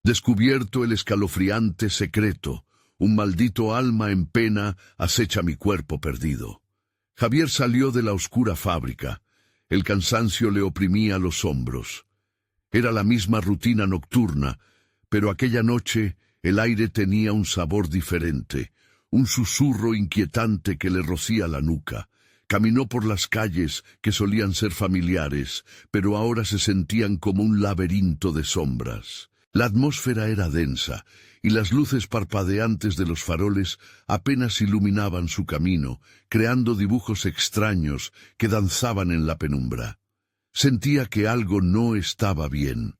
Descubierto el escalofriante secreto. Un maldito alma en pena acecha mi cuerpo perdido. Javier salió de la oscura fábrica. El cansancio le oprimía los hombros. Era la misma rutina nocturna, pero aquella noche el aire tenía un sabor diferente, un susurro inquietante que le rocía la nuca. Caminó por las calles que solían ser familiares, pero ahora se sentían como un laberinto de sombras. La atmósfera era densa, y las luces parpadeantes de los faroles apenas iluminaban su camino, creando dibujos extraños que danzaban en la penumbra. Sentía que algo no estaba bien.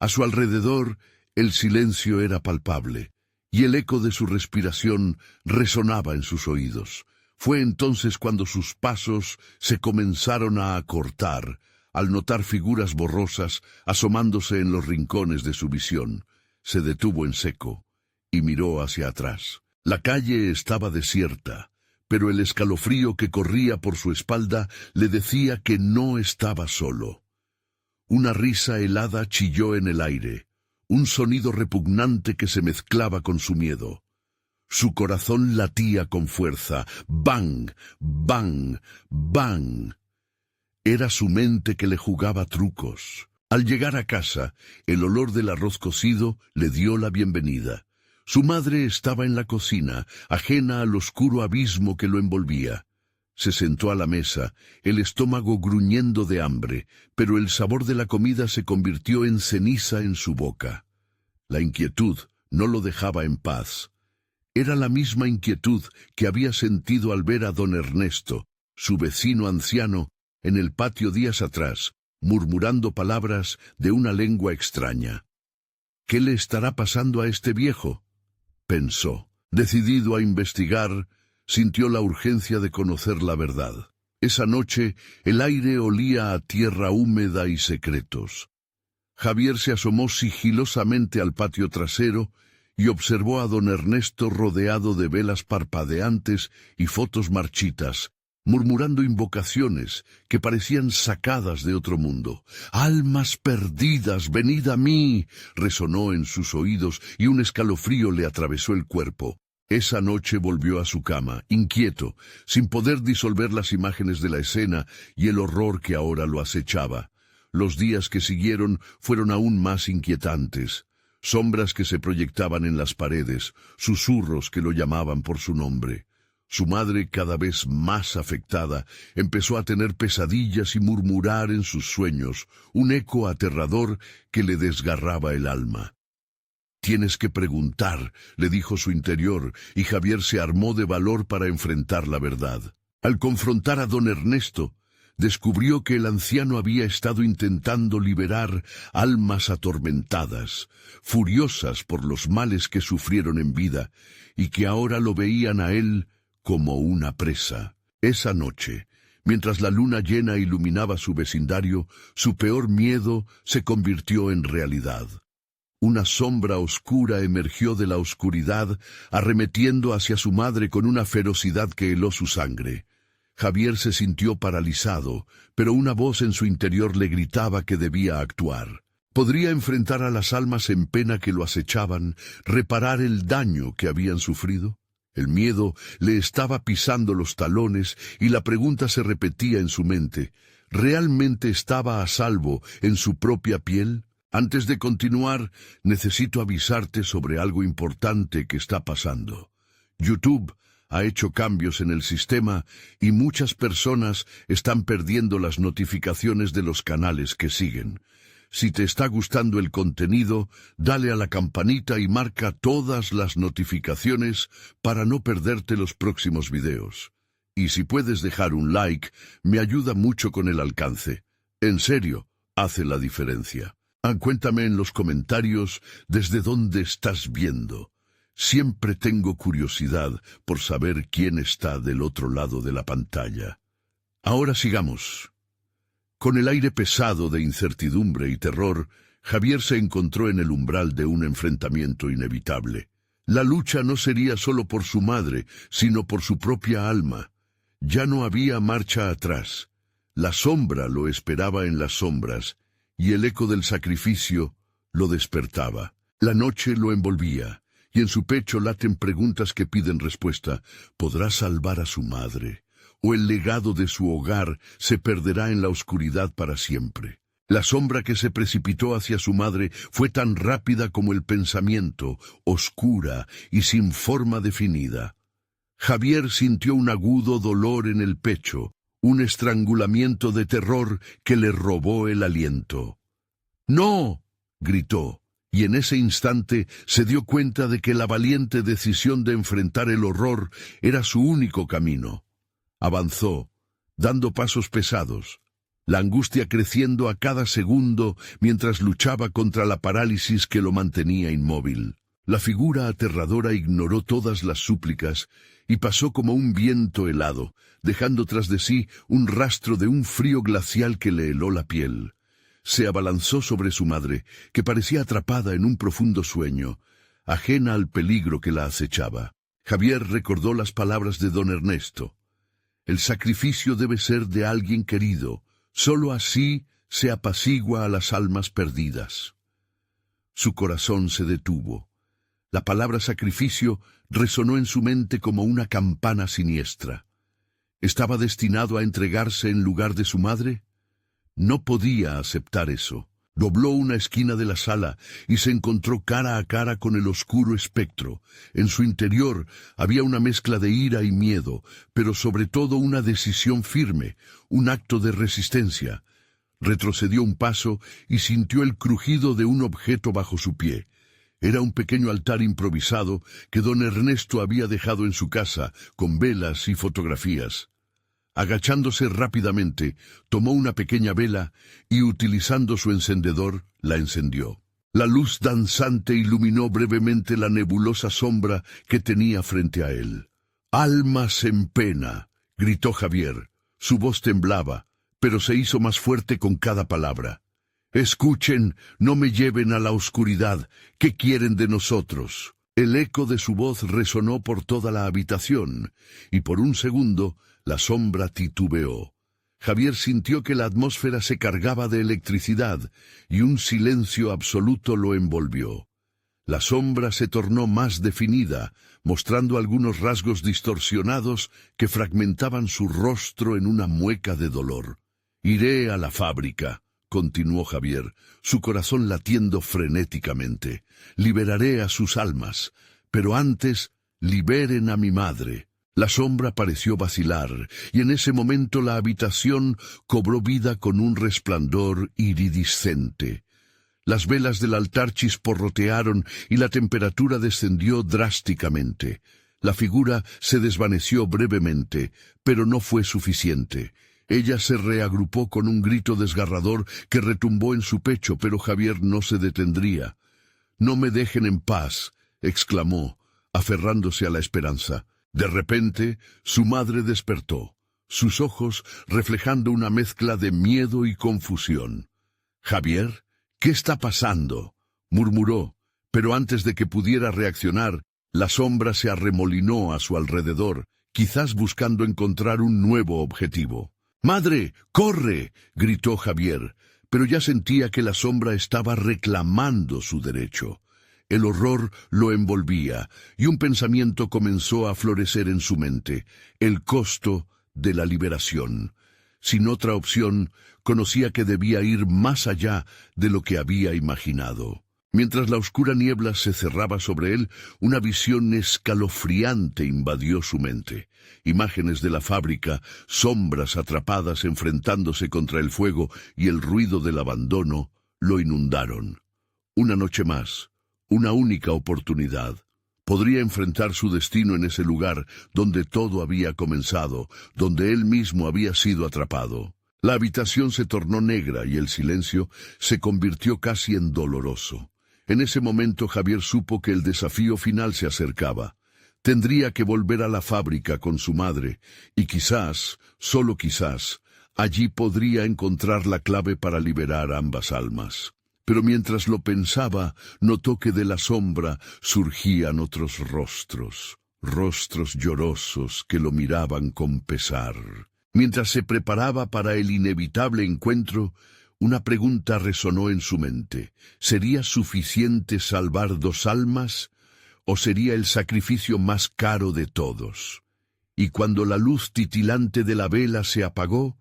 A su alrededor, el silencio era palpable, y el eco de su respiración resonaba en sus oídos. Fue entonces cuando sus pasos se comenzaron a acortar, al notar figuras borrosas asomándose en los rincones de su visión. Se detuvo en seco y miró hacia atrás. La calle estaba desierta, pero el escalofrío que corría por su espalda le decía que no estaba solo. Una risa helada chilló en el aire, un sonido repugnante que se mezclaba con su miedo. Su corazón latía con fuerza. ¡Bang! ¡Bang! ¡Bang! Era su mente que le jugaba trucos. Al llegar a casa, el olor del arroz cocido le dio la bienvenida. Su madre estaba en la cocina, ajena al oscuro abismo que lo envolvía. Se sentó a la mesa, el estómago gruñendo de hambre, pero el sabor de la comida se convirtió en ceniza en su boca. La inquietud no lo dejaba en paz. Era la misma inquietud que había sentido al ver a don Ernesto, su vecino anciano, en el patio días atrás, murmurando palabras de una lengua extraña. ¿Qué le estará pasando a este viejo?, pensó. Decidido a investigar, sintió la urgencia de conocer la verdad. Esa noche, el aire olía a tierra húmeda y secretos. Javier se asomó sigilosamente al patio trasero y observó a don Ernesto rodeado de velas parpadeantes y fotos marchitas, murmurando invocaciones que parecían sacadas de otro mundo. «¡Almas perdidas, venid a mí!», resonó en sus oídos y un escalofrío le atravesó el cuerpo. Esa noche volvió a su cama, inquieto, sin poder disolver las imágenes de la escena y el horror que ahora lo acechaba. Los días que siguieron fueron aún más inquietantes. Sombras que se proyectaban en las paredes, susurros que lo llamaban por su nombre. Su madre, cada vez más afectada, empezó a tener pesadillas y murmurar en sus sueños, un eco aterrador que le desgarraba el alma. «Tienes que preguntar», le dijo su interior, y Javier se armó de valor para enfrentar la verdad. Al confrontar a don Ernesto, descubrió que el anciano había estado intentando liberar almas atormentadas, furiosas por los males que sufrieron en vida, y que ahora lo veían a él como una presa. Esa noche, mientras la luna llena iluminaba su vecindario, su peor miedo se convirtió en realidad. Una sombra oscura emergió de la oscuridad, arremetiendo hacia su madre con una ferocidad que heló su sangre. Javier se sintió paralizado, pero una voz en su interior le gritaba que debía actuar. Podría enfrentar a las almas en pena que lo acechaban, reparar el daño que habían sufrido. El miedo le estaba pisando los talones y la pregunta se repetía en su mente. ¿Realmente estaba a salvo en su propia piel? Antes de continuar, necesito avisarte sobre algo importante que está pasando. YouTube ha hecho cambios en el sistema y muchas personas están perdiendo las notificaciones de los canales que siguen. Si te está gustando el contenido, dale a la campanita y marca todas las notificaciones para no perderte los próximos videos. Y si puedes dejar un like, me ayuda mucho con el alcance. En serio, hace la diferencia. Cuéntame en los comentarios desde dónde estás viendo. Siempre tengo curiosidad por saber quién está del otro lado de la pantalla. Ahora sigamos. Con el aire pesado de incertidumbre y terror, Javier se encontró en el umbral de un enfrentamiento inevitable. La lucha no sería solo por su madre, sino por su propia alma. Ya no había marcha atrás. La sombra lo esperaba en las sombras, y el eco del sacrificio lo despertaba. La noche lo envolvía, y en su pecho laten preguntas que piden respuesta. ¿Podrá salvar a su madre? ¿O el legado de su hogar se perderá en la oscuridad para siempre? La sombra que se precipitó hacia su madre fue tan rápida como el pensamiento, oscura y sin forma definida. Javier sintió un agudo dolor en el pecho, un estrangulamiento de terror que le robó el aliento. ¡No!, gritó, y en ese instante se dio cuenta de que la valiente decisión de enfrentar el horror era su único camino. Avanzó, dando pasos pesados, la angustia creciendo a cada segundo mientras luchaba contra la parálisis que lo mantenía inmóvil. La figura aterradora ignoró todas las súplicas y pasó como un viento helado, dejando tras de sí un rastro de un frío glacial que le heló la piel. Se abalanzó sobre su madre, que parecía atrapada en un profundo sueño, ajena al peligro que la acechaba. Javier recordó las palabras de don Ernesto. El sacrificio debe ser de alguien querido. Solo así se apacigua a las almas perdidas. Su corazón se detuvo. La palabra sacrificio resonó en su mente como una campana siniestra. ¿Estaba destinado a entregarse en lugar de su madre? No podía aceptar eso. Dobló una esquina de la sala y se encontró cara a cara con el oscuro espectro. En su interior había una mezcla de ira y miedo, pero sobre todo una decisión firme, un acto de resistencia. Retrocedió un paso y sintió el crujido de un objeto bajo su pie. Era un pequeño altar improvisado que don Ernesto había dejado en su casa, con velas y fotografías. Agachándose rápidamente, tomó una pequeña vela y, utilizando su encendedor, la encendió. La luz danzante iluminó brevemente la nebulosa sombra que tenía frente a él. «¡Almas en pena!», gritó Javier. Su voz temblaba, pero se hizo más fuerte con cada palabra. «Escuchen, no me lleven a la oscuridad. ¿Qué quieren de nosotros?». El eco de su voz resonó por toda la habitación, y por un segundo la sombra titubeó. Javier sintió que la atmósfera se cargaba de electricidad, y un silencio absoluto lo envolvió. La sombra se tornó más definida, mostrando algunos rasgos distorsionados que fragmentaban su rostro en una mueca de dolor. «Iré a la fábrica», continuó Javier, su corazón latiendo frenéticamente. «Liberaré a sus almas, pero antes liberen a mi madre». La sombra pareció vacilar, y en ese momento la habitación cobró vida con un resplandor iridiscente. Las velas del altar chisporrotearon y la temperatura descendió drásticamente. La figura se desvaneció brevemente, pero no fue suficiente. Ella se reagrupó con un grito desgarrador que retumbó en su pecho, pero Javier no se detendría. «No me dejen en paz», exclamó, aferrándose a la esperanza. De repente, su madre despertó, sus ojos reflejando una mezcla de miedo y confusión. «Javier, ¿qué está pasando?», murmuró, pero antes de que pudiera reaccionar, la sombra se arremolinó a su alrededor, quizás buscando encontrar un nuevo objetivo. «¡Madre, corre!», gritó Javier, pero ya sentía que la sombra estaba reclamando su derecho. El horror lo envolvía, y un pensamiento comenzó a florecer en su mente: el costo de la liberación. Sin otra opción, conocía que debía ir más allá de lo que había imaginado. Mientras la oscura niebla se cerraba sobre él, una visión escalofriante invadió su mente. Imágenes de la fábrica, sombras atrapadas enfrentándose contra el fuego y el ruido del abandono lo inundaron. Una noche más. Una única oportunidad. Podría enfrentar su destino en ese lugar donde todo había comenzado, donde él mismo había sido atrapado. La habitación se tornó negra y el silencio se convirtió casi en doloroso. En ese momento Javier supo que el desafío final se acercaba. Tendría que volver a la fábrica con su madre, y quizás, solo quizás, allí podría encontrar la clave para liberar a ambas almas. Pero mientras lo pensaba, notó que de la sombra surgían otros rostros, rostros llorosos que lo miraban con pesar. Mientras se preparaba para el inevitable encuentro, Una pregunta resonó en su mente. ¿Sería suficiente salvar 2 almas o sería el sacrificio más caro de todos? Y cuando la luz titilante de la vela se apagó,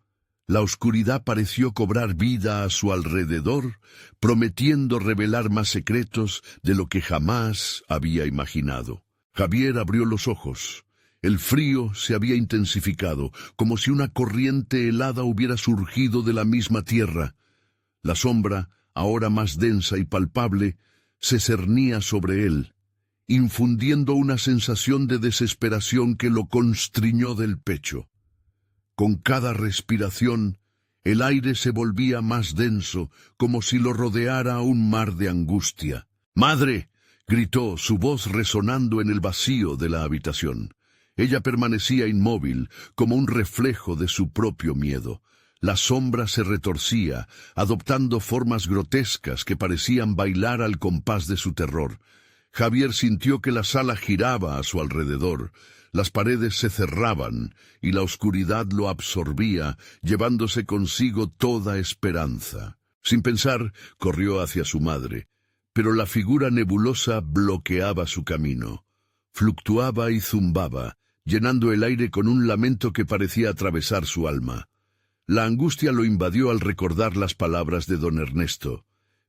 la oscuridad pareció cobrar vida a su alrededor, prometiendo revelar más secretos de lo que jamás había imaginado. Javier abrió los ojos. El frío se había intensificado, como si una corriente helada hubiera surgido de la misma tierra. La sombra, ahora más densa y palpable, se cernía sobre él, infundiendo una sensación de desesperación que lo constriñó del pecho. Con cada respiración, el aire se volvía más denso, como si lo rodeara un mar de angustia. ¡Madre!, gritó, su voz resonando en el vacío de la habitación. Ella permanecía inmóvil, como un reflejo de su propio miedo. La sombra se retorcía, adoptando formas grotescas que parecían bailar al compás de su terror. Javier sintió que la sala giraba a su alrededor. Las paredes se cerraban y la oscuridad lo absorbía, llevándose consigo toda esperanza. Sin pensar, corrió hacia su madre, pero la figura nebulosa bloqueaba su camino. Fluctuaba y zumbaba, llenando el aire con un lamento que parecía atravesar su alma. La angustia lo invadió al recordar las palabras de don Ernesto.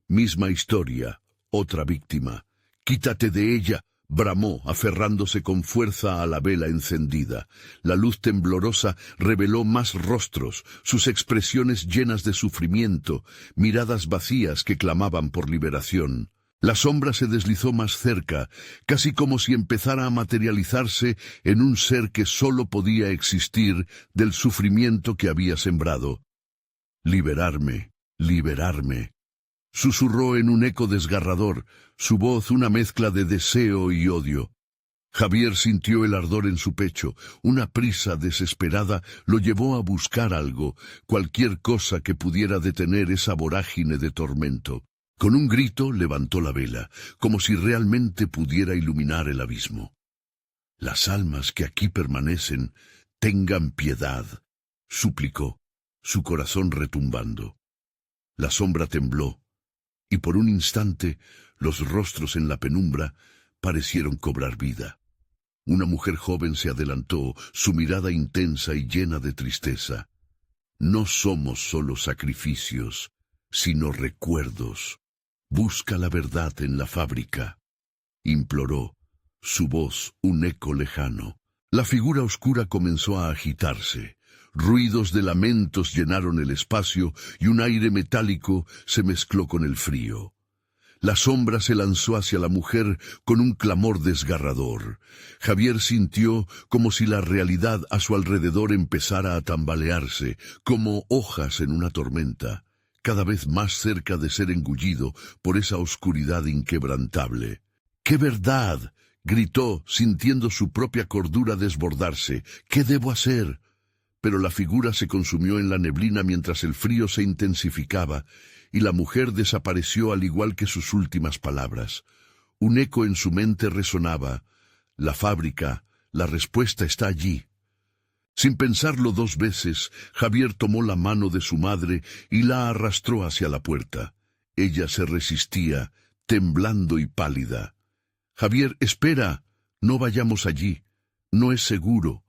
Misma historia, otra víctima. «Quítate de ella», bramó, aferrándose con fuerza a la vela encendida. La luz temblorosa reveló más rostros, sus expresiones llenas de sufrimiento, miradas vacías que clamaban por liberación. La sombra se deslizó más cerca, casi como si empezara a materializarse en un ser que sólo podía existir del sufrimiento que había sembrado. «Liberarme, liberarme», susurró en un eco desgarrador, su voz una mezcla de deseo y odio. Javier sintió el ardor en su pecho. Una prisa desesperada lo llevó a buscar algo, cualquier cosa que pudiera detener esa vorágine de tormento. Con un grito levantó la vela, como si realmente pudiera iluminar el abismo. «Las almas que aquí permanecen, tengan piedad», suplicó, su corazón retumbando. La sombra tembló, y por un instante los rostros en la penumbra parecieron cobrar vida. Una mujer joven se adelantó, su mirada intensa y llena de tristeza. «No somos solo sacrificios, sino recuerdos. Busca la verdad en la fábrica», imploró, su voz un eco lejano. La figura oscura comenzó a agitarse. Ruidos de lamentos llenaron el espacio y un aire metálico se mezcló con el frío. La sombra se lanzó hacia la mujer con un clamor desgarrador. Javier sintió como si la realidad a su alrededor empezara a tambalearse, como hojas en una tormenta, cada vez más cerca de ser engullido por esa oscuridad inquebrantable. «¡Qué verdad!», gritó, sintiendo su propia cordura desbordarse. «¿Qué debo hacer?». Pero la figura se consumió en la neblina mientras el frío se intensificaba, y la mujer desapareció al igual que sus últimas palabras. Un eco en su mente resonaba. «La fábrica, la respuesta está allí». Sin pensarlo 2 veces, Javier tomó la mano de su madre y la arrastró hacia la puerta. Ella se resistía, temblando y pálida. «Javier, espera, no vayamos allí. No es seguro.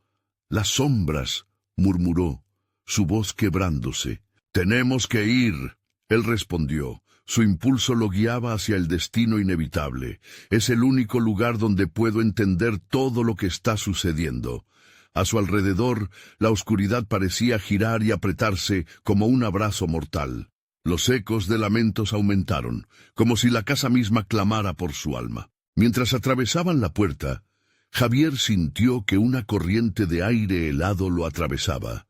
Las sombras», murmuró, su voz quebrándose. «Tenemos que ir», él respondió. Su impulso lo guiaba hacia el destino inevitable. «Es el único lugar donde puedo entender todo lo que está sucediendo». A su alrededor, la oscuridad parecía girar y apretarse como un abrazo mortal. Los ecos de lamentos aumentaron, como si la casa misma clamara por su alma. Mientras atravesaban la puerta, Javier sintió que una corriente de aire helado lo atravesaba.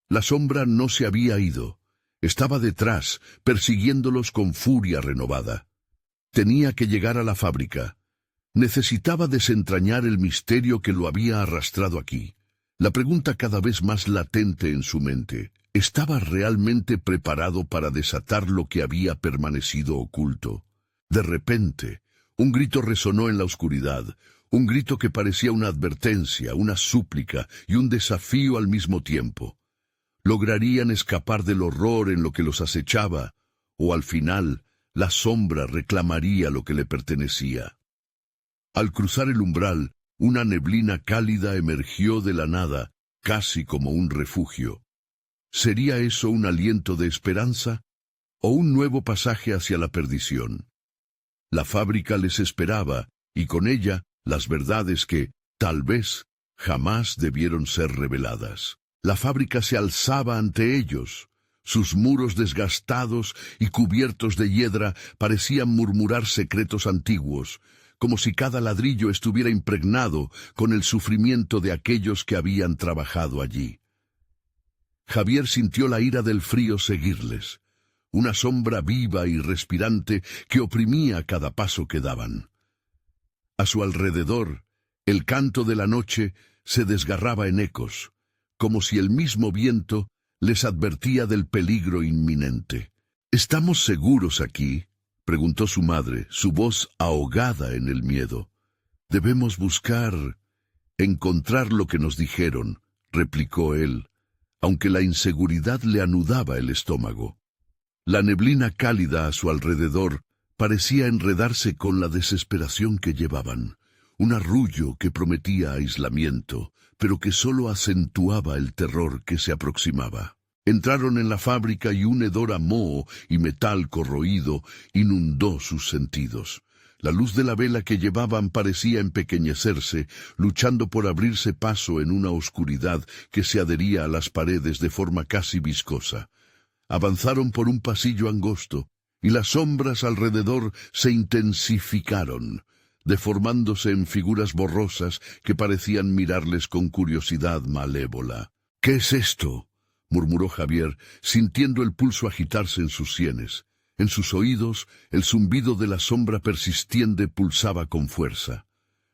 La sombra no se había ido. Estaba detrás, persiguiéndolos con furia renovada. Tenía que llegar a la fábrica. Necesitaba desentrañar el misterio que lo había arrastrado aquí. La pregunta cada vez más latente en su mente. ¿Estaba realmente preparado para desatar lo que había permanecido oculto? De repente, un grito resonó en la oscuridad. Un grito que parecía una advertencia, una súplica y un desafío al mismo tiempo. ¿Lograrían escapar del horror en lo que los acechaba? ¿O al final, la sombra reclamaría lo que le pertenecía? Al cruzar el umbral, una neblina cálida emergió de la nada, casi como un refugio. ¿Sería eso un aliento de esperanza o un nuevo pasaje hacia la perdición? La fábrica les esperaba, y con ella las verdades que, tal vez, jamás debieron ser reveladas. La fábrica se alzaba ante ellos. Sus muros desgastados y cubiertos de hiedra parecían murmurar secretos antiguos, como si cada ladrillo estuviera impregnado con el sufrimiento de aquellos que habían trabajado allí. Javier sintió la ira del frío seguirles, una sombra viva y respirante que oprimía cada paso que daban. A su alrededor, el canto de la noche se desgarraba en ecos, como si el mismo viento les advertía del peligro inminente. —¿Estamos seguros aquí? —preguntó su madre, su voz ahogada en el miedo. —Debemos encontrar lo que nos dijeron —replicó él, aunque la inseguridad le anudaba el estómago. La neblina cálida a su alrededor parecía enredarse con la desesperación que llevaban, un arrullo que prometía aislamiento, pero que solo acentuaba el terror que se aproximaba. Entraron en la fábrica y un hedor a moho y metal corroído inundó sus sentidos. La luz de la vela que llevaban parecía empequeñecerse, luchando por abrirse paso en una oscuridad que se adhería a las paredes de forma casi viscosa. Avanzaron por un pasillo angosto, y las sombras alrededor se intensificaron, deformándose en figuras borrosas que parecían mirarles con curiosidad malévola. —¿Qué es esto? —murmuró Javier, sintiendo el pulso agitarse en sus sienes. En sus oídos, el zumbido de la sombra persistente pulsaba con fuerza.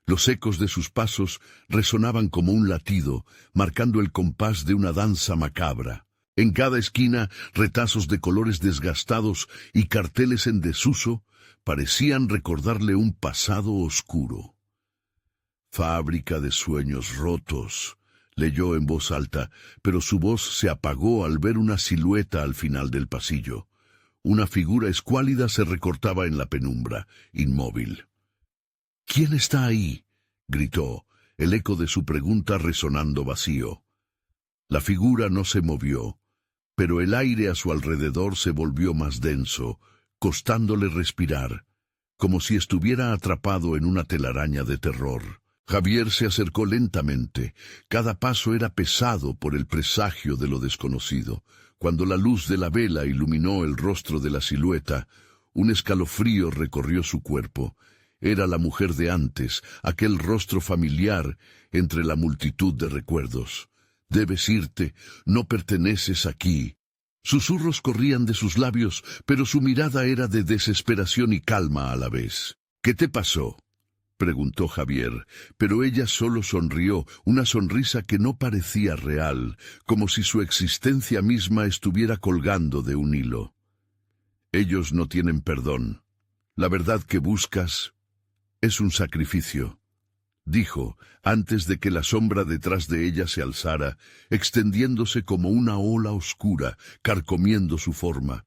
Los ecos de sus pasos resonaban como un latido, marcando el compás de una danza macabra. En cada esquina, retazos de colores desgastados y carteles en desuso parecían recordarle un pasado oscuro. «Fábrica de sueños rotos», leyó en voz alta, pero su voz se apagó al ver una silueta al final del pasillo. Una figura escuálida se recortaba en la penumbra, inmóvil. «¿Quién está ahí?», gritó, el eco de su pregunta resonando vacío. La figura no se movió, pero el aire a su alrededor se volvió más denso, costándole respirar, como si estuviera atrapado en una telaraña de terror. Javier se acercó lentamente. Cada paso era pesado por el presagio de lo desconocido. Cuando la luz de la vela iluminó el rostro de la silueta, un escalofrío recorrió su cuerpo. Era la mujer de antes, aquel rostro familiar entre la multitud de recuerdos. «Debes irte, no perteneces aquí». Susurros corrían de sus labios, pero su mirada era de desesperación y calma a la vez. «¿Qué te pasó?», preguntó Javier, pero ella solo sonrió, una sonrisa que no parecía real, como si su existencia misma estuviera colgando de un hilo. «Ellos no tienen perdón. La verdad que buscas es un sacrificio», dijo, antes de que la sombra detrás de ella se alzara, extendiéndose como una ola oscura, carcomiendo su forma.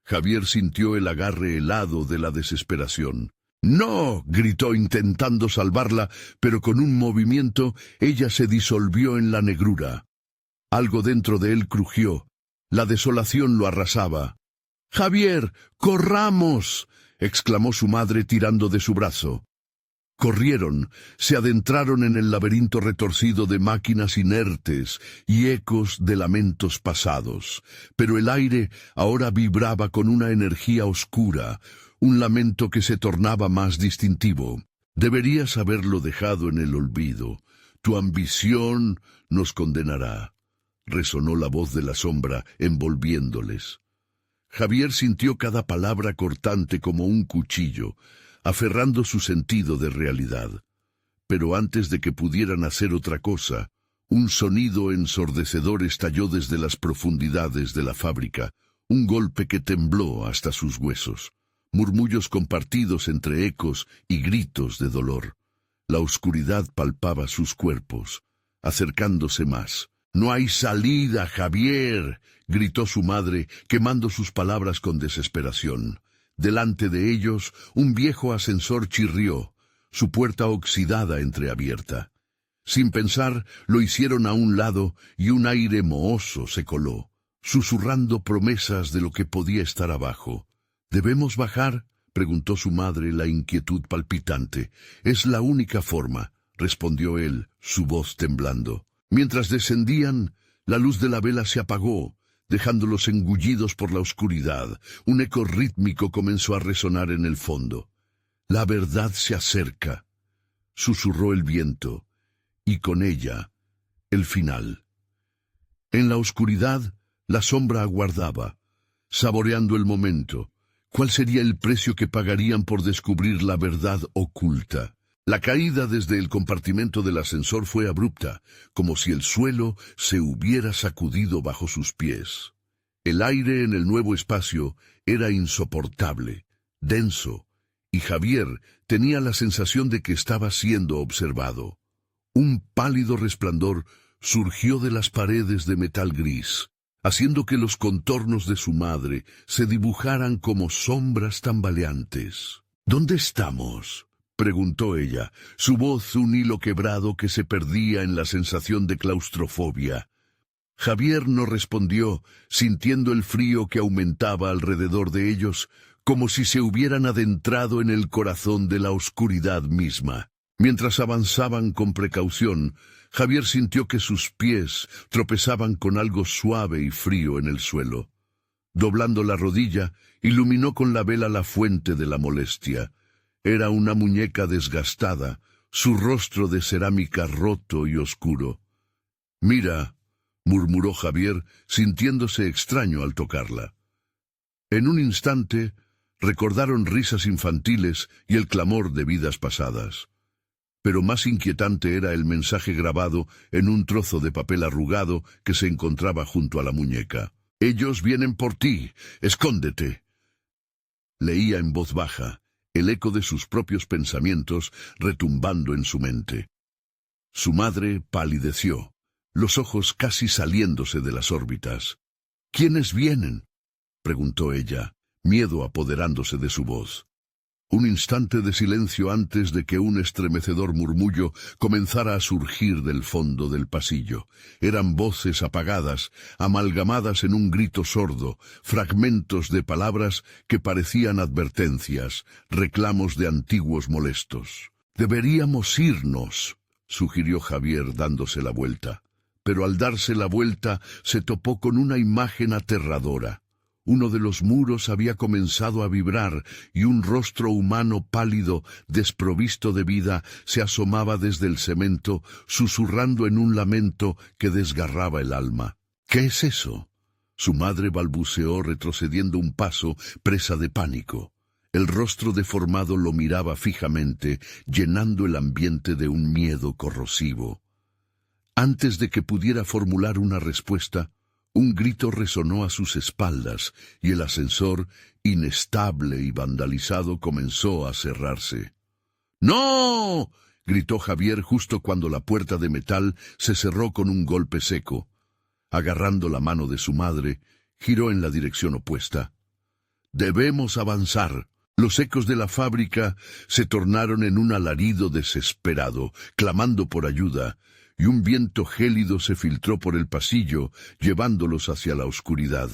Javier sintió el agarre helado de la desesperación. «¡No!», gritó intentando salvarla, pero con un movimiento ella se disolvió en la negrura. Algo dentro de él crujió. La desolación lo arrasaba. «¡Javier, corramos!», exclamó su madre tirando de su brazo. Corrieron, se adentraron en el laberinto retorcido de máquinas inertes y ecos de lamentos pasados, pero el aire ahora vibraba con una energía oscura, un lamento que se tornaba más distintivo. «Deberías haberlo dejado en el olvido. Tu ambición nos condenará», resonó la voz de la sombra, envolviéndoles. Javier sintió cada palabra cortante como un cuchillo, aferrando su sentido de realidad. Pero antes de que pudieran hacer otra cosa, un sonido ensordecedor estalló desde las profundidades de la fábrica, un golpe que tembló hasta sus huesos, murmullos compartidos entre ecos y gritos de dolor. La oscuridad palpaba sus cuerpos, acercándose más. «No hay salida, Javier», gritó su madre, quemando sus palabras con desesperación. Delante de ellos, un viejo ascensor chirrió, su puerta oxidada entreabierta. Sin pensar, lo hicieron a un lado y un aire mohoso se coló, susurrando promesas de lo que podía estar abajo. «¿Debemos bajar?», preguntó su madre, la inquietud palpitante. «Es la única forma», respondió él, su voz temblando. Mientras descendían, la luz de la vela se apagó, dejándolos engullidos por la oscuridad. Un eco rítmico comenzó a resonar en el fondo. «La verdad se acerca», susurró el viento, y con ella, el final. En la oscuridad, la sombra aguardaba, saboreando el momento. ¿Cuál sería el precio que pagarían por descubrir la verdad oculta? La caída desde el compartimento del ascensor fue abrupta, como si el suelo se hubiera sacudido bajo sus pies. El aire en el nuevo espacio era insoportable, denso, y Javier tenía la sensación de que estaba siendo observado. Un pálido resplandor surgió de las paredes de metal gris, haciendo que los contornos de su madre se dibujaran como sombras tambaleantes. «¿Dónde estamos?», preguntó ella, su voz un hilo quebrado que se perdía en la sensación de claustrofobia. Javier no respondió, sintiendo el frío que aumentaba alrededor de ellos, como si se hubieran adentrado en el corazón de la oscuridad misma. Mientras avanzaban con precaución, Javier sintió que sus pies tropezaban con algo suave y frío en el suelo. Doblando la rodilla, iluminó con la vela la fuente de la molestia. Era una muñeca desgastada, su rostro de cerámica roto y oscuro. «Mira», murmuró Javier, sintiéndose extraño al tocarla. En un instante, recordaron risas infantiles y el clamor de vidas pasadas. Pero más inquietante era el mensaje grabado en un trozo de papel arrugado que se encontraba junto a la muñeca. «Ellos vienen por ti, escóndete». Leía en voz baja, el eco de sus propios pensamientos retumbando en su mente. Su madre palideció, los ojos casi saliéndose de las órbitas. «¿Quiénes vienen?», preguntó ella, miedo apoderándose de su voz. Un instante de silencio antes de que un estremecedor murmullo comenzara a surgir del fondo del pasillo. Eran voces apagadas, amalgamadas en un grito sordo, fragmentos de palabras que parecían advertencias, reclamos de antiguos molestos. «Deberíamos irnos», sugirió Javier dándose la vuelta. Pero al darse la vuelta se topó con una imagen aterradora. Uno de los muros había comenzado a vibrar y un rostro humano pálido, desprovisto de vida, se asomaba desde el cemento, susurrando en un lamento que desgarraba el alma. «¿Qué es eso?», su madre balbuceó retrocediendo un paso, presa de pánico. El rostro deformado lo miraba fijamente, llenando el ambiente de un miedo corrosivo. Antes de que pudiera formular una respuesta, un grito resonó a sus espaldas y el ascensor, inestable y vandalizado, comenzó a cerrarse. «¡No!», gritó Javier justo cuando la puerta de metal se cerró con un golpe seco. Agarrando la mano de su madre, giró en la dirección opuesta. «Debemos avanzar». Los ecos de la fábrica se tornaron en un alarido desesperado, clamando por ayuda, y un viento gélido se filtró por el pasillo, llevándolos hacia la oscuridad.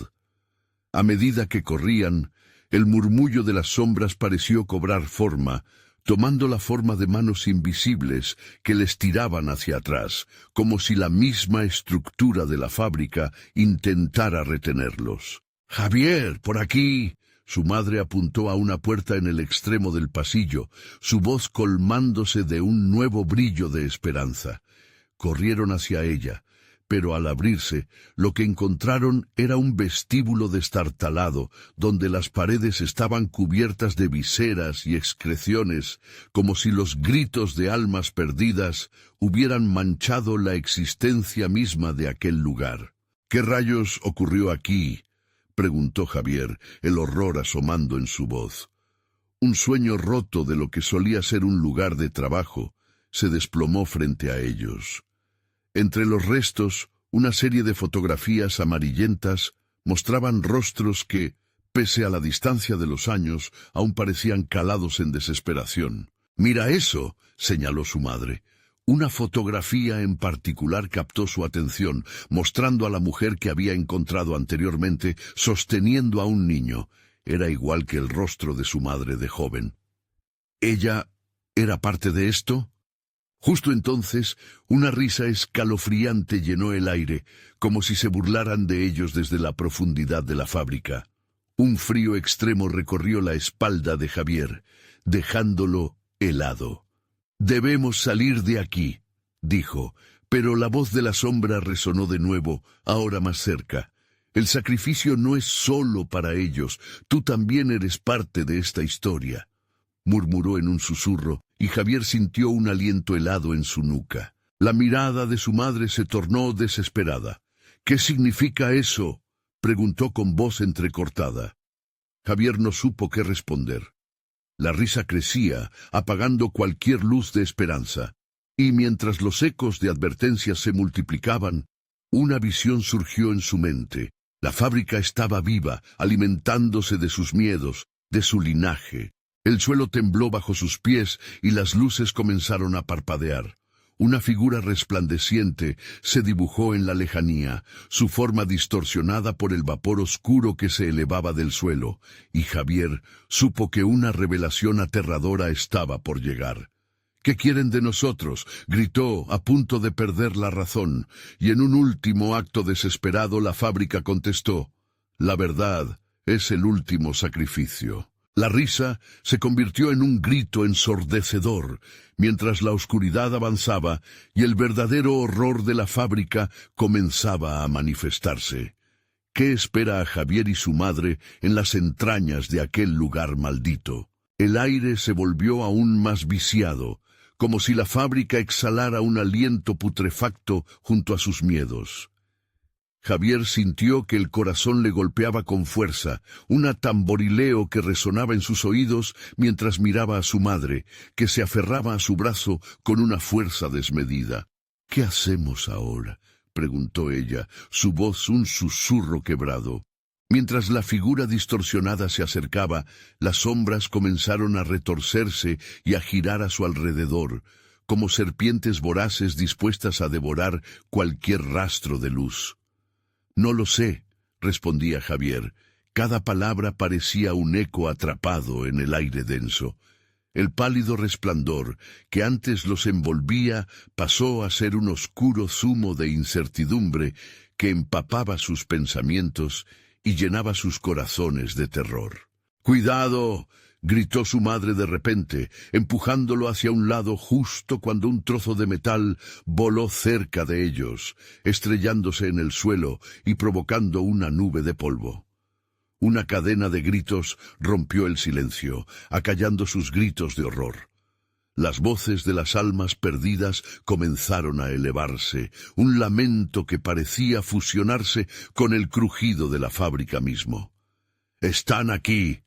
A medida que corrían, el murmullo de las sombras pareció cobrar forma, tomando la forma de manos invisibles que les tiraban hacia atrás, como si la misma estructura de la fábrica intentara retenerlos. «Javier, por aquí». Su madre apuntó a una puerta en el extremo del pasillo, su voz colmándose de un nuevo brillo de esperanza. Corrieron hacia ella, pero al abrirse, lo que encontraron era un vestíbulo destartalado, donde las paredes estaban cubiertas de viseras y excreciones, como si los gritos de almas perdidas hubieran manchado la existencia misma de aquel lugar. «¿Qué rayos ocurrió aquí?», preguntó Javier, el horror asomando en su voz. Un sueño roto de lo que solía ser un lugar de trabajo se desplomó frente a ellos. Entre los restos, Una serie de fotografías amarillentas mostraban rostros que, pese a la distancia de los años, aún parecían calados en desesperación. «Mira eso», señaló su madre. Una fotografía en particular captó su atención, mostrando a la mujer que había encontrado anteriormente sosteniendo a un niño. Era igual que el rostro de su madre de joven. ¿Ella era parte de esto? Justo entonces, una risa escalofriante llenó el aire, como si se burlaran de ellos desde la profundidad de la fábrica. Un frío extremo recorrió la espalda de Javier, dejándolo helado. «Debemos salir de aquí», dijo, pero la voz de la sombra resonó de nuevo, ahora más cerca. «El sacrificio no es solo para ellos, tú también eres parte de esta historia», murmuró en un susurro, y Javier sintió un aliento helado en su nuca. La mirada de su madre se tornó desesperada. «¿Qué significa eso?», preguntó con voz entrecortada. Javier no supo qué responder. La risa crecía, apagando cualquier luz de esperanza, y mientras los ecos de advertencias se multiplicaban, una visión surgió en su mente. La fábrica estaba viva, alimentándose de sus miedos, de su linaje. El suelo tembló bajo sus pies y las luces comenzaron a parpadear. Una figura resplandeciente se dibujó en la lejanía, su forma distorsionada por el vapor oscuro que se elevaba del suelo, y Javier supo que una revelación aterradora estaba por llegar. «¿Qué quieren de nosotros?», gritó, a punto de perder la razón, y en un último acto desesperado la fábrica contestó: «La verdad es el último sacrificio». La risa se convirtió en un grito ensordecedor, mientras la oscuridad avanzaba y el verdadero horror de la fábrica comenzaba a manifestarse. ¿Qué espera a Javier y su madre en las entrañas de aquel lugar maldito? El aire se volvió aún más viciado, como si la fábrica exhalara un aliento putrefacto junto a sus miedos. Javier sintió que el corazón le golpeaba con fuerza, un tamborileo que resonaba en sus oídos mientras miraba a su madre, que se aferraba a su brazo con una fuerza desmedida. «¿Qué hacemos ahora?», preguntó ella, su voz un susurro quebrado. Mientras la figura distorsionada se acercaba, las sombras comenzaron a retorcerse y a girar a su alrededor, como serpientes voraces dispuestas a devorar cualquier rastro de luz. «No lo sé», respondía Javier. Cada palabra parecía un eco atrapado en el aire denso. El pálido resplandor que antes los envolvía pasó a ser un oscuro zumo de incertidumbre que empapaba sus pensamientos y llenaba sus corazones de terror. «¡Cuidado!», gritó su madre de repente, empujándolo hacia un lado justo cuando un trozo de metal voló cerca de ellos, estrellándose en el suelo y provocando una nube de polvo. Una cadena de gritos rompió el silencio, acallando sus gritos de horror. Las voces de las almas perdidas comenzaron a elevarse, un lamento que parecía fusionarse con el crujido de la fábrica mismo. «¡Están aquí!»,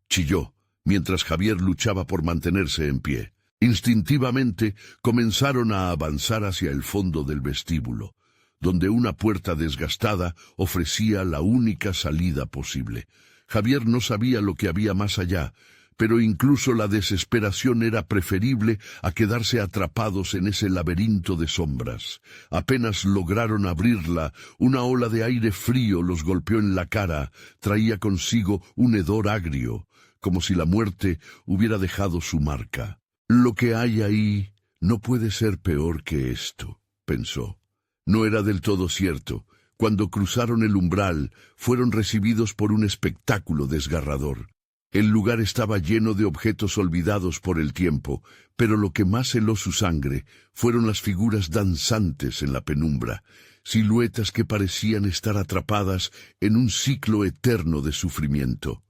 chilló, mientras Javier luchaba por mantenerse en pie. Instintivamente comenzaron a avanzar hacia el fondo del vestíbulo, donde una puerta desgastada ofrecía la única salida posible. Javier no sabía lo que había más allá, pero incluso la desesperación era preferible a quedarse atrapados en ese laberinto de sombras. Apenas lograron abrirla, una ola de aire frío los golpeó en la cara, traía consigo un hedor agrio, como si la muerte hubiera dejado su marca. «Lo que hay ahí no puede ser peor que esto», pensó. No era del todo cierto. Cuando cruzaron el umbral, fueron recibidos por un espectáculo desgarrador. El lugar estaba lleno de objetos olvidados por el tiempo, pero lo que más heló su sangre fueron las figuras danzantes en la penumbra, siluetas que parecían estar atrapadas en un ciclo eterno de sufrimiento.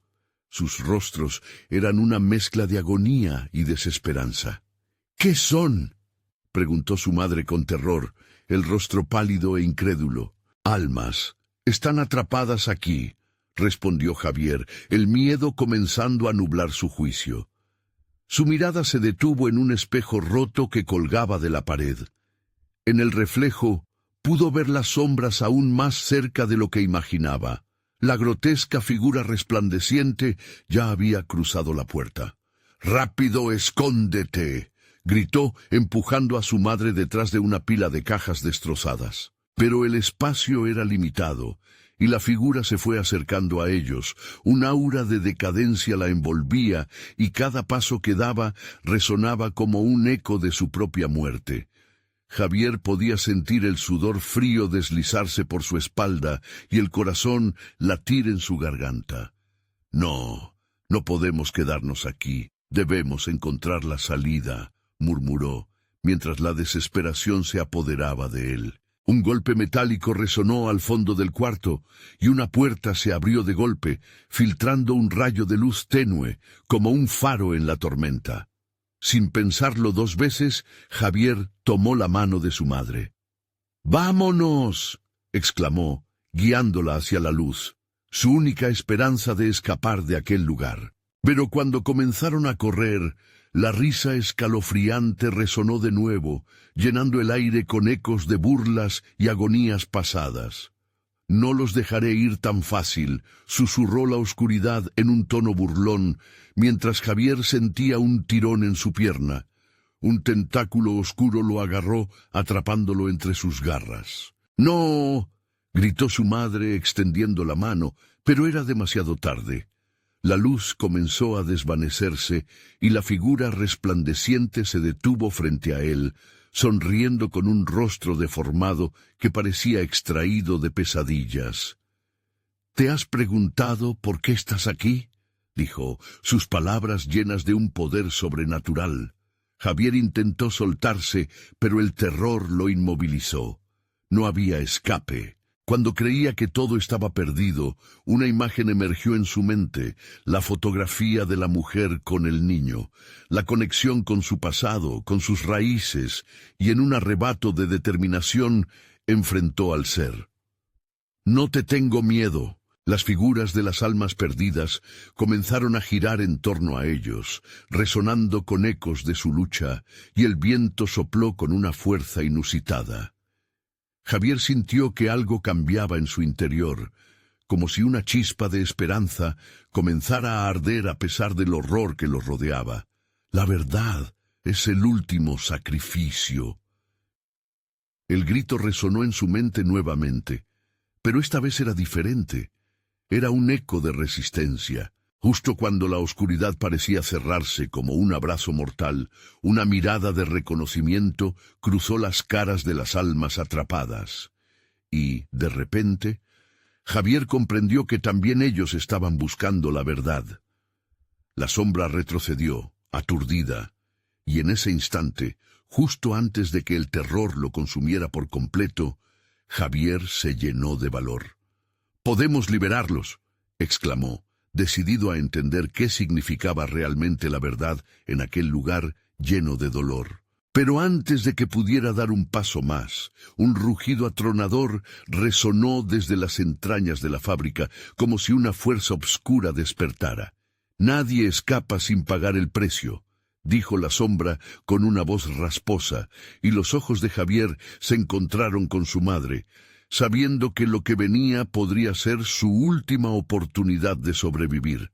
Sus rostros eran una mezcla de agonía y desesperanza. «¿Qué son?», preguntó su madre con terror, el rostro pálido e incrédulo. «Almas. Están atrapadas aquí», respondió Javier, el miedo comenzando a nublar su juicio. Su mirada se detuvo en un espejo roto que colgaba de la pared. En el reflejo, Pudo ver las sombras aún más cerca de lo que imaginaba. La grotesca figura resplandeciente ya había cruzado la puerta. «¡Rápido, escóndete!», gritó, empujando a su madre detrás de una pila de cajas destrozadas. Pero el espacio era limitado, y la figura se fue acercando a ellos. Un aura de decadencia la envolvía, y cada paso que daba resonaba como un eco de su propia muerte. Javier podía sentir el sudor frío deslizarse por su espalda y el corazón latir en su garganta. «No, no podemos quedarnos aquí. Debemos encontrar la salida», murmuró, mientras la desesperación se apoderaba de él. Un golpe metálico resonó al fondo del cuarto, y una puerta se abrió de golpe, filtrando un rayo de luz tenue, como un faro en la tormenta. Sin pensarlo dos veces, Javier tomó la mano de su madre. «¡Vámonos!», exclamó, guiándola hacia la luz, su única esperanza de escapar de aquel lugar. Pero cuando comenzaron a correr, la risa escalofriante resonó de nuevo, llenando el aire con ecos de burlas y agonías pasadas. «No los dejaré ir tan fácil», susurró la oscuridad en un tono burlón, mientras Javier sentía un tirón en su pierna. Un tentáculo oscuro lo agarró, atrapándolo entre sus garras. «¡No!», gritó su madre extendiendo la mano, pero era demasiado tarde. La luz comenzó a desvanecerse y la figura resplandeciente se detuvo frente a él, sonriendo con un rostro deformado que parecía extraído de pesadillas. «¿Te has preguntado por qué estás aquí?», dijo, sus palabras llenas de un poder sobrenatural. Javier intentó soltarse, pero el terror lo inmovilizó. No había escape. Cuando creía que todo estaba perdido, una imagen emergió en su mente, la fotografía de la mujer con el niño, la conexión con su pasado, con sus raíces, y en un arrebato de determinación enfrentó al ser. «No te tengo miedo». Las figuras de las almas perdidas comenzaron a girar en torno a ellos, resonando con ecos de su lucha, y el viento sopló con una fuerza inusitada. Javier sintió que algo cambiaba en su interior, como si una chispa de esperanza comenzara a arder a pesar del horror que lo rodeaba. «La verdad es el último sacrificio». El grito resonó en su mente nuevamente, pero esta vez era diferente. Era un eco de resistencia. Justo cuando la oscuridad parecía cerrarse como un abrazo mortal, una mirada de reconocimiento cruzó las caras de las almas atrapadas. Y, de repente, Javier comprendió que también ellos estaban buscando la verdad. La sombra retrocedió, aturdida, y en ese instante, justo antes de que el terror lo consumiera por completo, Javier se llenó de valor. «¡Podemos liberarlos!», exclamó, decidido a entender qué significaba realmente la verdad en aquel lugar lleno de dolor. Pero antes de que pudiera dar un paso más, un rugido atronador resonó desde las entrañas de la fábrica, como si una fuerza obscura despertara. «Nadie escapa sin pagar el precio», dijo la sombra con una voz rasposa, y los ojos de Javier se encontraron con su madre, sabiendo que lo que venía podría ser su última oportunidad de sobrevivir.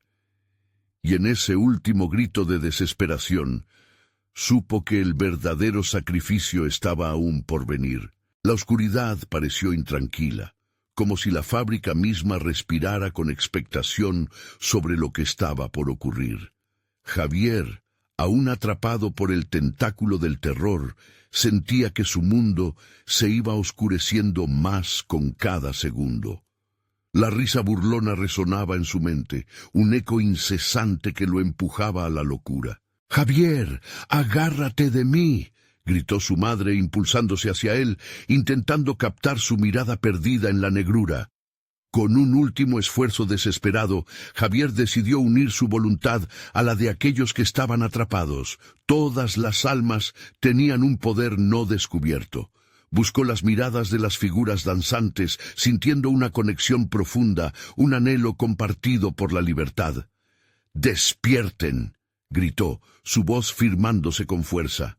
Y en ese último grito de desesperación, supo que el verdadero sacrificio estaba aún por venir. La oscuridad pareció intranquila, como si la fábrica misma respirara con expectación sobre lo que estaba por ocurrir. Javier, aún atrapado por el tentáculo del terror, sentía que su mundo se iba oscureciendo más con cada segundo. La risa burlona resonaba en su mente, un eco incesante que lo empujaba a la locura. «Javier, agárrate de mí», gritó su madre impulsándose hacia él, intentando captar su mirada perdida en la negrura. Con un último esfuerzo desesperado, Javier decidió unir su voluntad a la de aquellos que estaban atrapados. Todas las almas tenían un poder no descubierto. Buscó las miradas de las figuras danzantes, sintiendo una conexión profunda, un anhelo compartido por la libertad. «¡Despierten!», gritó, su voz firmándose con fuerza.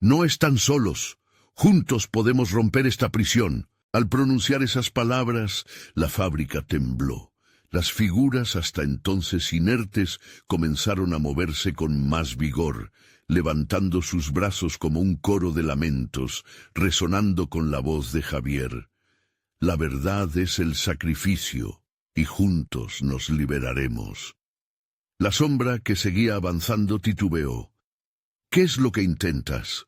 «No están solos. Juntos podemos romper esta prisión. Al pronunciar esas palabras, la fábrica tembló. Las figuras, hasta entonces inertes, comenzaron a moverse con más vigor, levantando sus brazos como un coro de lamentos, resonando con la voz de Javier. La verdad es el sacrificio, y juntos nos liberaremos. La sombra, que seguía avanzando, titubeó. ¿Qué es lo que intentas?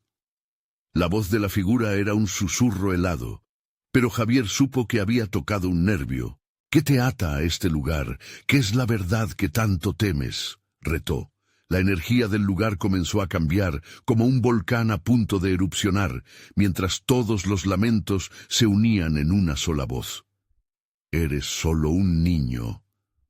La voz de la figura era un susurro helado, pero Javier supo que había tocado un nervio. ¿Qué te ata a este lugar? ¿Qué es la verdad que tanto temes? Retó. La energía del lugar comenzó a cambiar, como un volcán a punto de erupcionar, mientras todos los lamentos se unían en una sola voz. «Eres solo un niño»,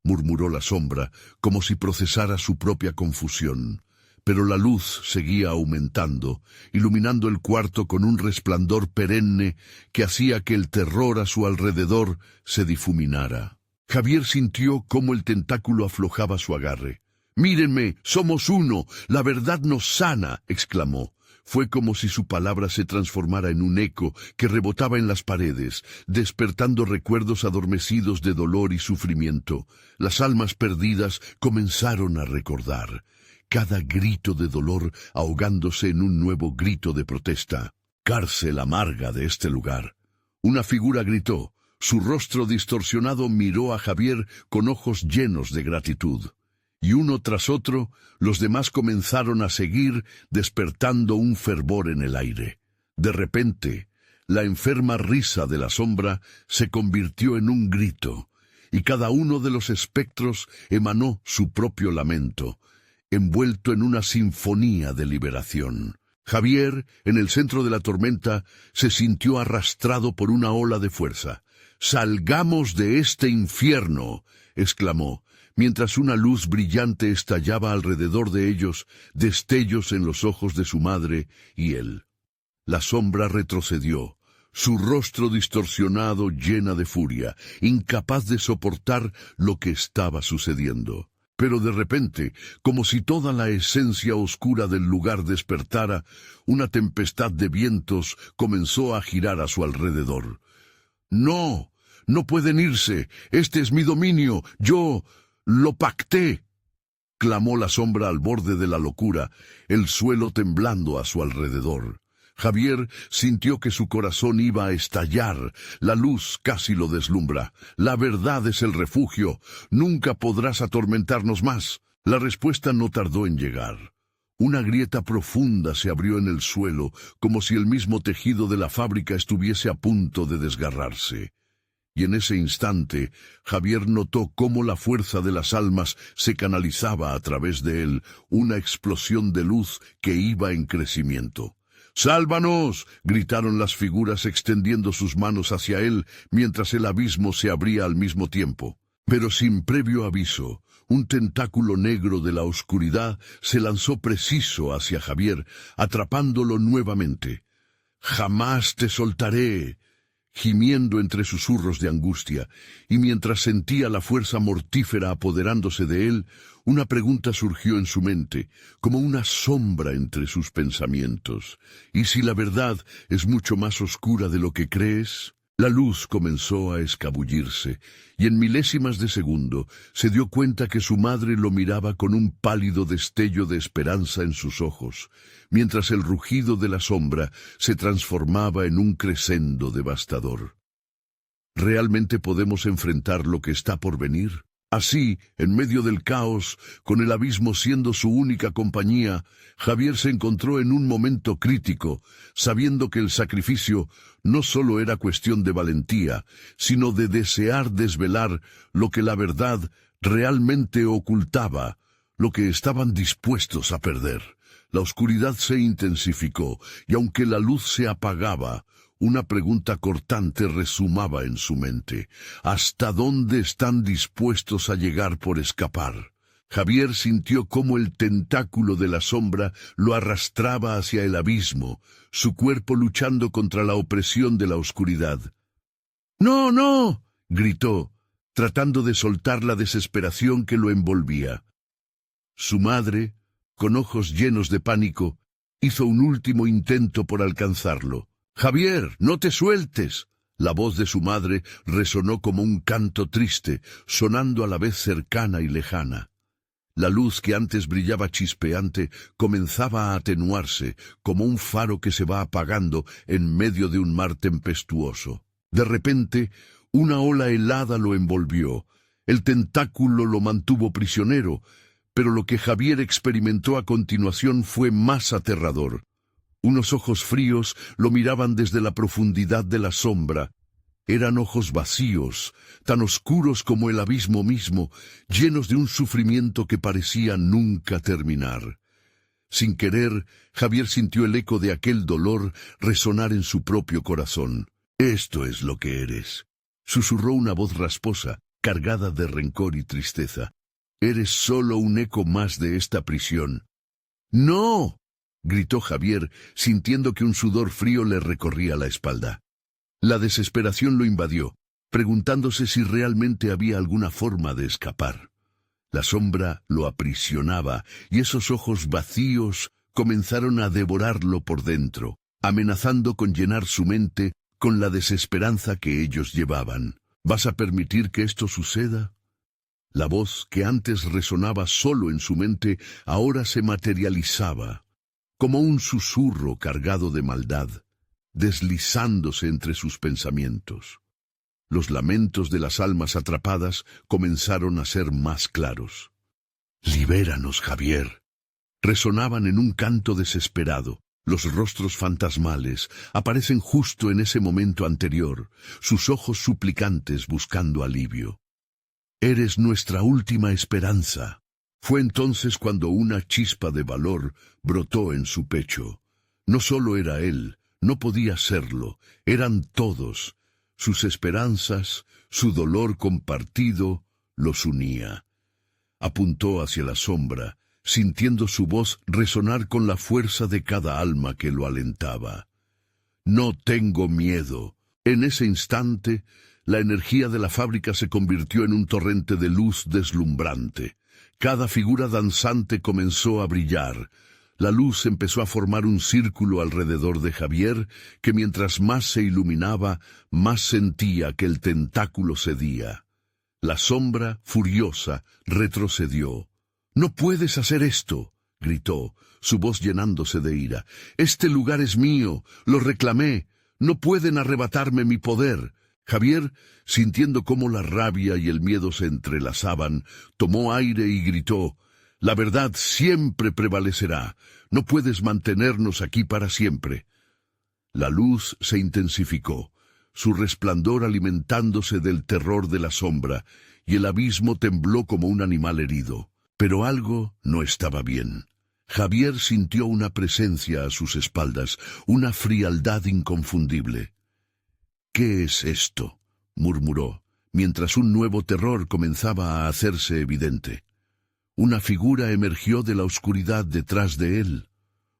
murmuró la sombra, como si procesara su propia confusión. Pero la luz seguía aumentando, iluminando el cuarto con un resplandor perenne que hacía que el terror a su alrededor se difuminara. Javier sintió cómo el tentáculo aflojaba su agarre. «Mírenme, somos uno, la verdad nos sana», exclamó. Fue como si su palabra se transformara en un eco que rebotaba en las paredes, despertando recuerdos adormecidos de dolor y sufrimiento. Las almas perdidas comenzaron a recordar. Cada grito de dolor ahogándose en un nuevo grito de protesta. «Cárcel amarga de este lugar». Una figura gritó. Su rostro distorsionado miró a Javier con ojos llenos de gratitud. Y uno tras otro, los demás comenzaron a seguir, despertando un fervor en el aire. De repente, la enferma risa de la sombra se convirtió en un grito, y cada uno de los espectros emanó su propio lamento, envuelto en una sinfonía de liberación. Javier, en el centro de la tormenta, se sintió arrastrado por una ola de fuerza. «¡Salgamos de este infierno!», exclamó, mientras una luz brillante estallaba alrededor de ellos, destellos en los ojos de su madre y él. La sombra retrocedió, su rostro distorsionado, llena de furia, incapaz de soportar lo que estaba sucediendo. Pero de repente, como si toda la esencia oscura del lugar despertara, una tempestad de vientos comenzó a girar a su alrededor. «¡No! ¡No pueden irse! ¡Este es mi dominio! ¡Yo lo pacté!», clamó la sombra al borde de la locura, el suelo temblando a su alrededor. Javier sintió que su corazón iba a estallar. La luz casi lo deslumbra. «La verdad es el refugio. Nunca podrás atormentarnos más». La respuesta no tardó en llegar. Una grieta profunda se abrió en el suelo, como si el mismo tejido de la fábrica estuviese a punto de desgarrarse. Y en ese instante, Javier notó cómo la fuerza de las almas se canalizaba a través de él, una explosión de luz que iba en crecimiento. «¡Sálvanos!», gritaron las figuras extendiendo sus manos hacia él, mientras el abismo se abría al mismo tiempo. Pero sin previo aviso, un tentáculo negro de la oscuridad se lanzó preciso hacia Javier, atrapándolo nuevamente. «¡Jamás te soltaré!», gimiendo entre susurros de angustia, y mientras sentía la fuerza mortífera apoderándose de él, una pregunta surgió en su mente, como una sombra entre sus pensamientos. ¿Y si la verdad es mucho más oscura de lo que crees? La luz comenzó a escabullirse, y en milésimas de segundo se dio cuenta que su madre lo miraba con un pálido destello de esperanza en sus ojos, mientras el rugido de la sombra se transformaba en un crescendo devastador. ¿Realmente podemos enfrentar lo que está por venir? Así, en medio del caos, con el abismo siendo su única compañía, Javier se encontró en un momento crítico, sabiendo que el sacrificio no solo era cuestión de valentía, sino de desear desvelar lo que la verdad realmente ocultaba, lo que estaban dispuestos a perder. La oscuridad se intensificó, y aunque la luz se apagaba, una pregunta cortante resumaba en su mente. ¿Hasta dónde están dispuestos a llegar por escapar? Javier sintió cómo el tentáculo de la sombra lo arrastraba hacia el abismo, su cuerpo luchando contra la opresión de la oscuridad. «¡No, no!», gritó, tratando de soltar la desesperación que lo envolvía. Su madre, con ojos llenos de pánico, hizo un último intento por alcanzarlo. Javier, no te sueltes. La voz de su madre resonó como un canto triste, sonando a la vez cercana y lejana. La luz que antes brillaba chispeante comenzaba a atenuarse, como un faro que se va apagando en medio de un mar tempestuoso. De repente, una ola helada lo envolvió. El tentáculo lo mantuvo prisionero, pero lo que Javier experimentó a continuación fue más aterrador. Unos ojos fríos lo miraban desde la profundidad de la sombra. Eran ojos vacíos, tan oscuros como el abismo mismo, llenos de un sufrimiento que parecía nunca terminar. Sin querer, Javier sintió el eco de aquel dolor resonar en su propio corazón. «Esto es lo que eres», susurró una voz rasposa, cargada de rencor y tristeza. «Eres solo un eco más de esta prisión». «¡No!», gritó Javier, sintiendo que un sudor frío le recorría la espalda. La desesperación lo invadió, preguntándose si realmente había alguna forma de escapar. La sombra lo aprisionaba y esos ojos vacíos comenzaron a devorarlo por dentro, amenazando con llenar su mente con la desesperanza que ellos llevaban. ¿Vas a permitir que esto suceda? La voz que antes resonaba solo en su mente ahora se materializaba, como un susurro cargado de maldad, deslizándose entre sus pensamientos. Los lamentos de las almas atrapadas comenzaron a ser más claros. «Libéranos, Javier», resonaban en un canto desesperado. Los rostros fantasmales aparecen justo en ese momento anterior, sus ojos suplicantes buscando alivio. «Eres nuestra última esperanza». Fue entonces cuando una chispa de valor brotó en su pecho. No solo era él, no podía serlo, eran todos. Sus esperanzas, su dolor compartido, los unía. Apuntó hacia la sombra, sintiendo su voz resonar con la fuerza de cada alma que lo alentaba. «No tengo miedo». En ese instante, la energía de la fábrica se convirtió en un torrente de luz deslumbrante. Cada figura danzante comenzó a brillar. La luz empezó a formar un círculo alrededor de Javier, que mientras más se iluminaba, más sentía que el tentáculo cedía. La sombra, furiosa, retrocedió. «¡No puedes hacer esto!», gritó, su voz llenándose de ira. «Este lugar es mío, lo reclamé, no pueden arrebatarme mi poder». Javier, sintiendo cómo la rabia y el miedo se entrelazaban, tomó aire y gritó: «La verdad siempre prevalecerá. No puedes mantenernos aquí para siempre». La luz se intensificó, su resplandor alimentándose del terror de la sombra, y el abismo tembló como un animal herido. Pero algo no estaba bien. Javier sintió una presencia a sus espaldas, una frialdad inconfundible. «¿Qué es esto?», murmuró, mientras un nuevo terror comenzaba a hacerse evidente. Una figura emergió de la oscuridad detrás de él,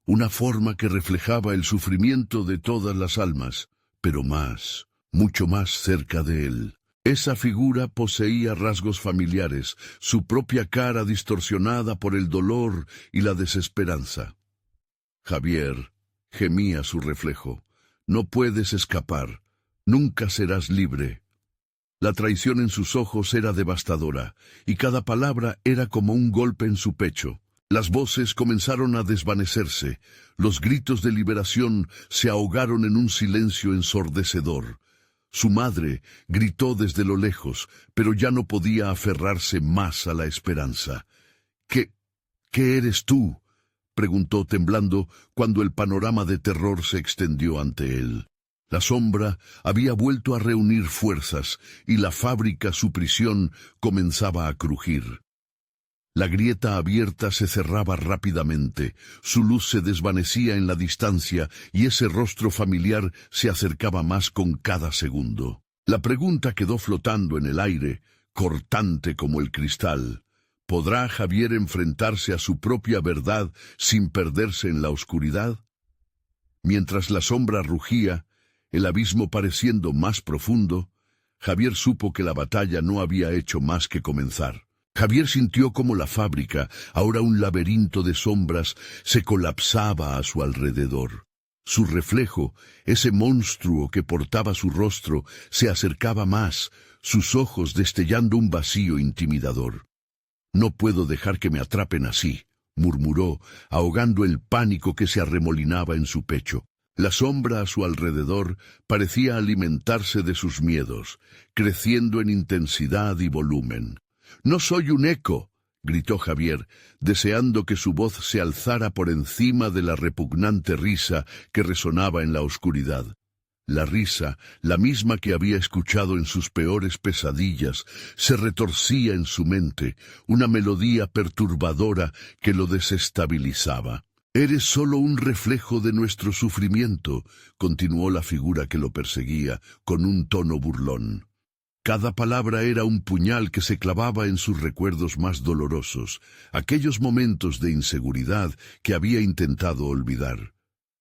una forma que reflejaba el sufrimiento de todas las almas, pero más, mucho más cerca de él. Esa figura poseía rasgos familiares, su propia cara distorsionada por el dolor y la desesperanza. Javier gemía su reflejo. «No puedes escapar, nunca serás libre». La traición en sus ojos era devastadora, y cada palabra era como un golpe en su pecho. Las voces comenzaron a desvanecerse, los gritos de liberación se ahogaron en un silencio ensordecedor. Su madre gritó desde lo lejos, pero ya no podía aferrarse más a la esperanza. ¿Qué eres tú?», preguntó temblando cuando el panorama de terror se extendió ante él. La sombra había vuelto a reunir fuerzas y la fábrica, su prisión, comenzaba a crujir. La grieta abierta se cerraba rápidamente, su luz se desvanecía en la distancia y ese rostro familiar se acercaba más con cada segundo. La pregunta quedó flotando en el aire, cortante como el cristal. ¿Podrá Javier enfrentarse a su propia verdad sin perderse en la oscuridad? Mientras la sombra rugía, el abismo pareciendo más profundo, Javier supo que la batalla no había hecho más que comenzar. Javier sintió cómo la fábrica, ahora un laberinto de sombras, se colapsaba a su alrededor. Su reflejo, ese monstruo que portaba su rostro, se acercaba más, sus ojos destellando un vacío intimidador. «No puedo dejar que me atrapen así», murmuró, ahogando el pánico que se arremolinaba en su pecho. La sombra a su alrededor parecía alimentarse de sus miedos, creciendo en intensidad y volumen. «No soy un eco», gritó Javier, deseando que su voz se alzara por encima de la repugnante risa que resonaba en la oscuridad. La risa, la misma que había escuchado en sus peores pesadillas, se retorcía en su mente, una melodía perturbadora que lo desestabilizaba. «Eres solo un reflejo de nuestro sufrimiento», continuó la figura que lo perseguía, con un tono burlón. Cada palabra era un puñal que se clavaba en sus recuerdos más dolorosos, aquellos momentos de inseguridad que había intentado olvidar.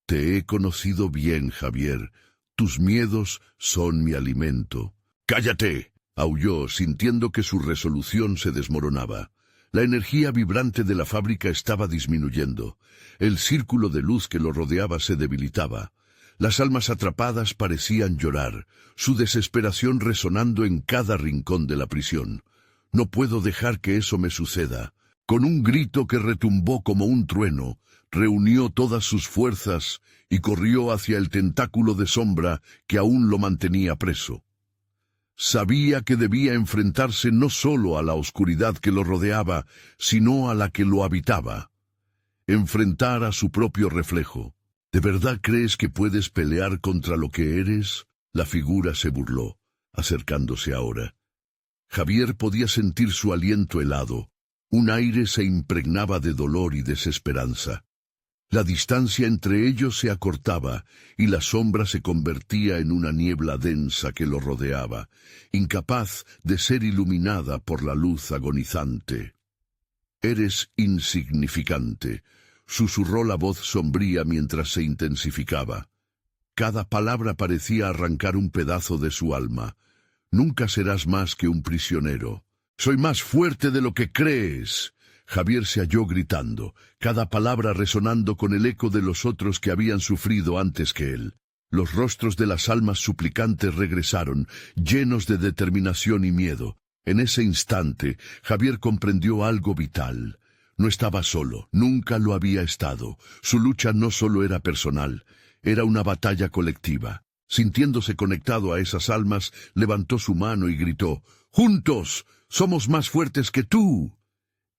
«Te he conocido bien, Javier. Tus miedos son mi alimento». «¡Cállate!», aulló, sintiendo que su resolución se desmoronaba. La energía vibrante de la fábrica estaba disminuyendo. El círculo de luz que lo rodeaba se debilitaba. Las almas atrapadas parecían llorar, su desesperación resonando en cada rincón de la prisión. «No puedo dejar que eso me suceda». Con un grito que retumbó como un trueno, reunió todas sus fuerzas y corrió hacia el tentáculo de sombra que aún lo mantenía preso. Sabía que debía enfrentarse no solo a la oscuridad que lo rodeaba, sino a la que lo habitaba. Enfrentar a su propio reflejo. «¿De verdad crees que puedes pelear contra lo que eres?», la figura se burló, acercándose ahora. Javier podía sentir su aliento helado. Un aire se impregnaba de dolor y desesperanza. La distancia entre ellos se acortaba y la sombra se convertía en una niebla densa que lo rodeaba, incapaz de ser iluminada por la luz agonizante. «Eres insignificante», susurró la voz sombría mientras se intensificaba. Cada palabra parecía arrancar un pedazo de su alma. «Nunca serás más que un prisionero». «Soy más fuerte de lo que crees». Javier se halló gritando, cada palabra resonando con el eco de los otros que habían sufrido antes que él. Los rostros de las almas suplicantes regresaron, llenos de determinación y miedo. En ese instante, Javier comprendió algo vital. No estaba solo, nunca lo había estado. Su lucha no solo era personal, era una batalla colectiva. Sintiéndose conectado a esas almas, levantó su mano y gritó: «¡Juntos! ¡Somos más fuertes que tú!».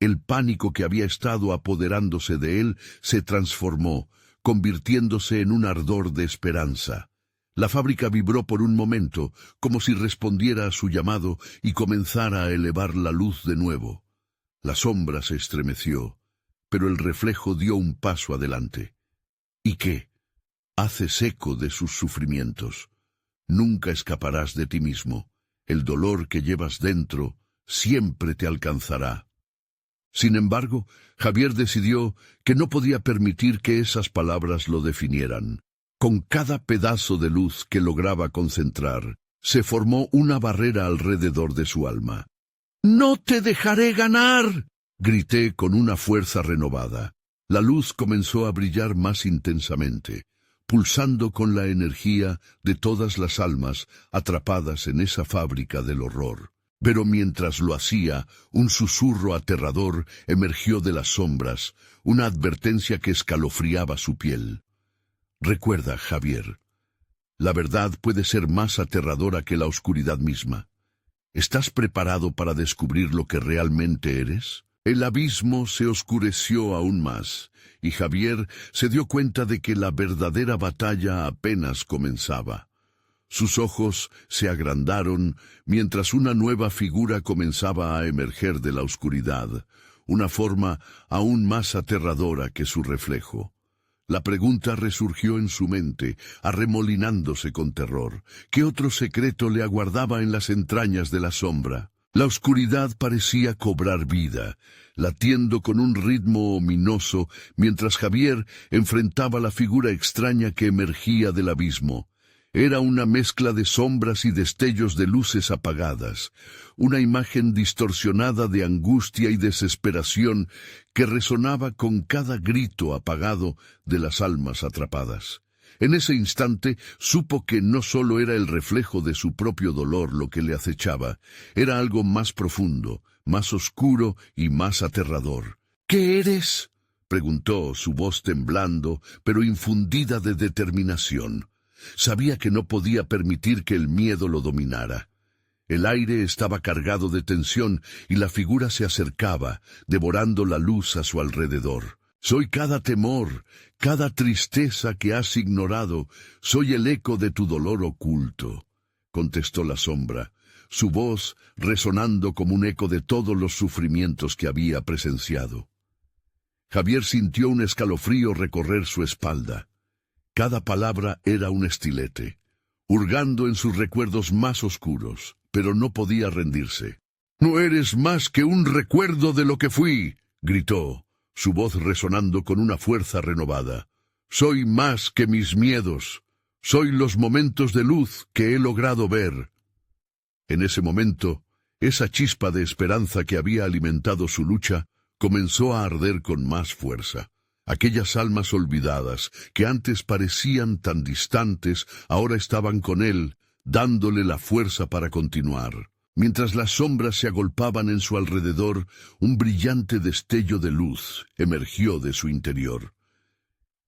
El pánico que había estado apoderándose de él se transformó, convirtiéndose en un ardor de esperanza. La fábrica vibró por un momento, como si respondiera a su llamado y comenzara a elevar la luz de nuevo. La sombra se estremeció, pero el reflejo dio un paso adelante. «¿Y qué? Haces eco de sus sufrimientos. Nunca escaparás de ti mismo. El dolor que llevas dentro siempre te alcanzará». Sin embargo, Javier decidió que no podía permitir que esas palabras lo definieran. Con cada pedazo de luz que lograba concentrar, se formó una barrera alrededor de su alma. «¡No te dejaré ganar!», grité con una fuerza renovada. La luz comenzó a brillar más intensamente, pulsando con la energía de todas las almas atrapadas en esa fábrica del horror. Pero mientras lo hacía, un susurro aterrador emergió de las sombras, una advertencia que escalofriaba su piel. «Recuerda, Javier, la verdad puede ser más aterradora que la oscuridad misma. ¿Estás preparado para descubrir lo que realmente eres?». El abismo se oscureció aún más, y Javier se dio cuenta de que la verdadera batalla apenas comenzaba. Sus ojos se agrandaron mientras una nueva figura comenzaba a emerger de la oscuridad, una forma aún más aterradora que su reflejo. La pregunta resurgió en su mente, arremolinándose con terror. ¿Qué otro secreto le aguardaba en las entrañas de la sombra? La oscuridad parecía cobrar vida, latiendo con un ritmo ominoso mientras Javier enfrentaba la figura extraña que emergía del abismo. Era una mezcla de sombras y destellos de luces apagadas, una imagen distorsionada de angustia y desesperación que resonaba con cada grito apagado de las almas atrapadas. En ese instante supo que no solo era el reflejo de su propio dolor lo que le acechaba, era algo más profundo, más oscuro y más aterrador. ¿Qué eres?, preguntó, su voz temblando, pero infundida de determinación. Sabía que no podía permitir que el miedo lo dominara. El aire estaba cargado de tensión y la figura se acercaba, devorando la luz a su alrededor. Soy cada temor, cada tristeza que has ignorado, soy el eco de tu dolor oculto, contestó la sombra, su voz resonando como un eco de todos los sufrimientos que había presenciado. Javier sintió un escalofrío recorrer su espalda. Cada palabra era un estilete, hurgando en sus recuerdos más oscuros, pero no podía rendirse. «No eres más que un recuerdo de lo que fui», gritó, su voz resonando con una fuerza renovada. «Soy más que mis miedos, soy los momentos de luz que he logrado ver». En ese momento, esa chispa de esperanza que había alimentado su lucha comenzó a arder con más fuerza. Aquellas almas olvidadas, que antes parecían tan distantes, ahora estaban con él, dándole la fuerza para continuar. Mientras las sombras se agolpaban en su alrededor, un brillante destello de luz emergió de su interior.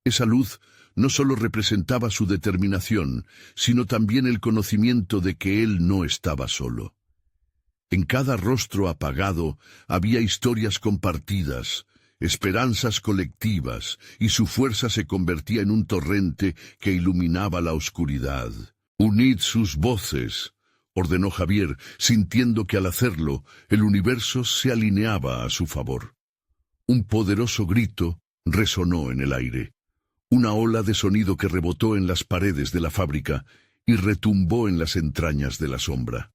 Esa luz no solo representaba su determinación, sino también el conocimiento de que él no estaba solo. En cada rostro apagado había historias compartidas, esperanzas colectivas, y su fuerza se convertía en un torrente que iluminaba la oscuridad. «Unid sus voces», ordenó Javier, sintiendo que al hacerlo, el universo se alineaba a su favor. Un poderoso grito resonó en el aire. Una ola de sonido que rebotó en las paredes de la fábrica y retumbó en las entrañas de la sombra.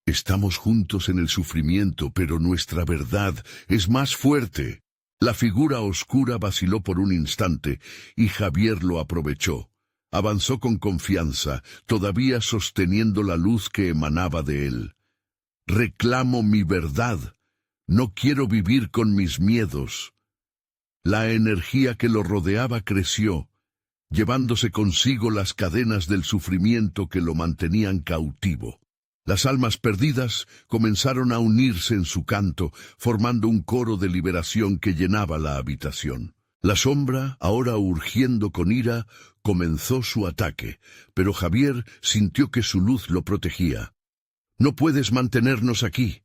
«Estamos juntos en el sufrimiento, pero nuestra verdad es más fuerte». La figura oscura vaciló por un instante, y Javier lo aprovechó. Avanzó con confianza, todavía sosteniendo la luz que emanaba de él. «Reclamo mi verdad. No quiero vivir con mis miedos». La energía que lo rodeaba creció, llevándose consigo las cadenas del sufrimiento que lo mantenían cautivo. Las almas perdidas comenzaron a unirse en su canto, formando un coro de liberación que llenaba la habitación. La sombra, ahora urgiendo con ira, comenzó su ataque, pero Javier sintió que su luz lo protegía. «No puedes mantenernos aquí.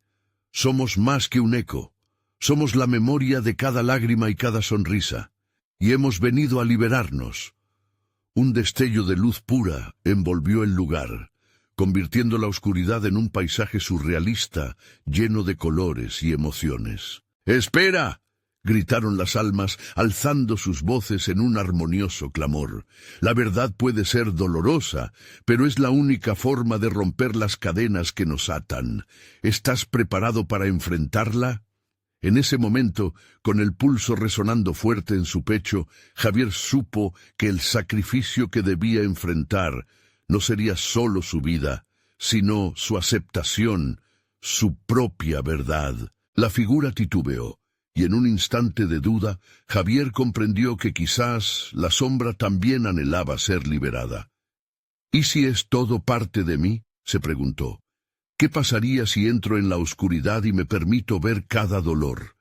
Somos más que un eco. Somos la memoria de cada lágrima y cada sonrisa, y hemos venido a liberarnos». Un destello de luz pura envolvió el lugar, convirtiendo la oscuridad en un paisaje surrealista, lleno de colores y emociones. «¡Espera!», gritaron las almas, alzando sus voces en un armonioso clamor. «La verdad puede ser dolorosa, pero es la única forma de romper las cadenas que nos atan. ¿Estás preparado para enfrentarla?». En ese momento, con el pulso resonando fuerte en su pecho, Javier supo que el sacrificio que debía enfrentar no sería solo su vida, sino su aceptación, su propia verdad. La figura titubeó, y en un instante de duda, Javier comprendió que quizás la sombra también anhelaba ser liberada. «¿Y si es todo parte de mí?», se preguntó. «¿Qué pasaría si entro en la oscuridad y me permito ver cada dolor?».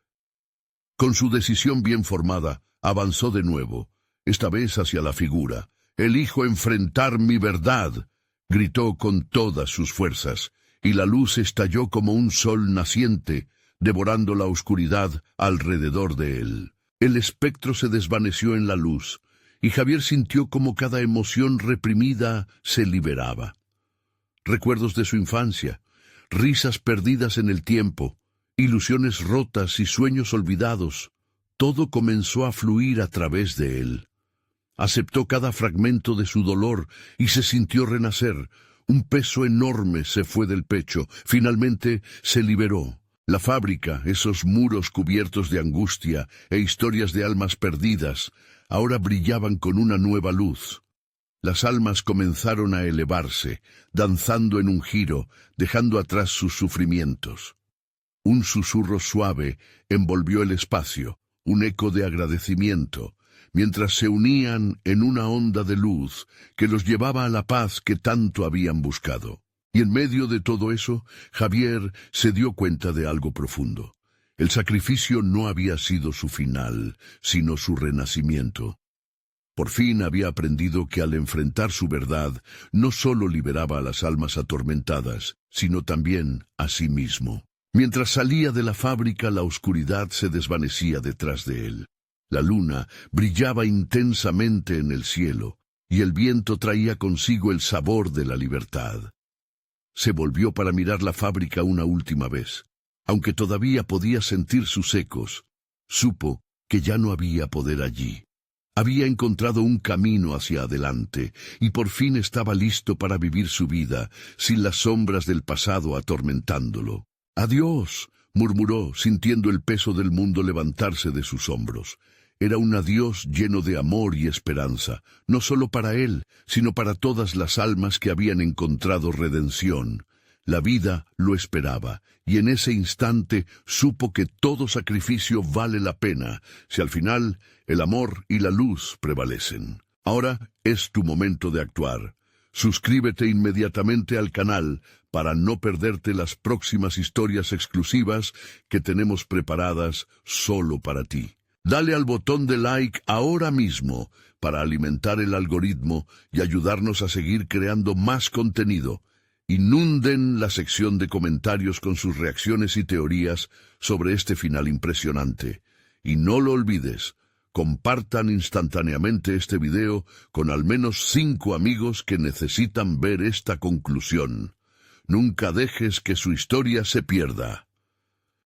Con su decisión bien formada, avanzó de nuevo, esta vez hacia la figura. «Elijo enfrentar mi verdad», gritó con todas sus fuerzas, y la luz estalló como un sol naciente, devorando la oscuridad alrededor de él. El espectro se desvaneció en la luz, y Javier sintió como cada emoción reprimida se liberaba. Recuerdos de su infancia, risas perdidas en el tiempo, ilusiones rotas y sueños olvidados, todo comenzó a fluir a través de él. Aceptó cada fragmento de su dolor y se sintió renacer. Un peso enorme se fue del pecho. Finalmente se liberó. La fábrica, esos muros cubiertos de angustia e historias de almas perdidas, ahora brillaban con una nueva luz. Las almas comenzaron a elevarse, danzando en un giro, dejando atrás sus sufrimientos. Un susurro suave envolvió el espacio, un eco de agradecimiento, mientras se unían en una onda de luz que los llevaba a la paz que tanto habían buscado. Y en medio de todo eso, Javier se dio cuenta de algo profundo. El sacrificio no había sido su final, sino su renacimiento. Por fin había aprendido que al enfrentar su verdad, no solo liberaba a las almas atormentadas, sino también a sí mismo. Mientras salía de la fábrica, la oscuridad se desvanecía detrás de él. La luna brillaba intensamente en el cielo, y el viento traía consigo el sabor de la libertad. Se volvió para mirar la fábrica una última vez. Aunque todavía podía sentir sus ecos, supo que ya no había poder allí. Había encontrado un camino hacia adelante, y por fin estaba listo para vivir su vida, sin las sombras del pasado atormentándolo. «Adiós», murmuró, sintiendo el peso del mundo levantarse de sus hombros. Era un adiós lleno de amor y esperanza, no solo para él, sino para todas las almas que habían encontrado redención. La vida lo esperaba, y en ese instante supo que todo sacrificio vale la pena, si al final el amor y la luz prevalecen. Ahora es tu momento de actuar. Suscríbete inmediatamente al canal para no perderte las próximas historias exclusivas que tenemos preparadas solo para ti. Dale al botón de like ahora mismo para alimentar el algoritmo y ayudarnos a seguir creando más contenido. Inunden la sección de comentarios con sus reacciones y teorías sobre este final impresionante. Y no lo olvides, compartan instantáneamente este video con al menos 5 amigos que necesitan ver esta conclusión. Nunca dejes que su historia se pierda.